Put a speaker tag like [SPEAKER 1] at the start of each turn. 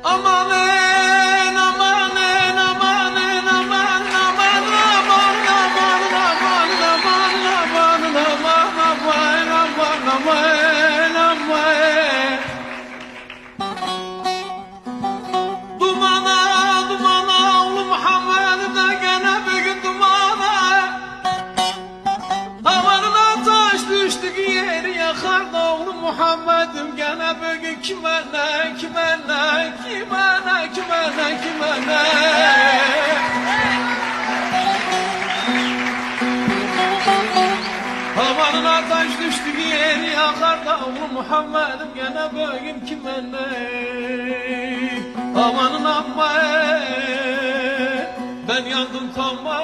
[SPEAKER 1] Amanın amanın amanın aman aman aman aman aman aman aman aman aman aman aman Dumana dumana oğlu Muhammed'e gene bir gün dumana Havanına taş düştü yeri yakar da oğlu Muhammed'im gene bir gün kime ne kime ne kime ne kime ne kime ne Havanına taş düştü yeri yakar da oğlu Muhammed'im gene bir gün kime ne Amanın amma ben yandım tamam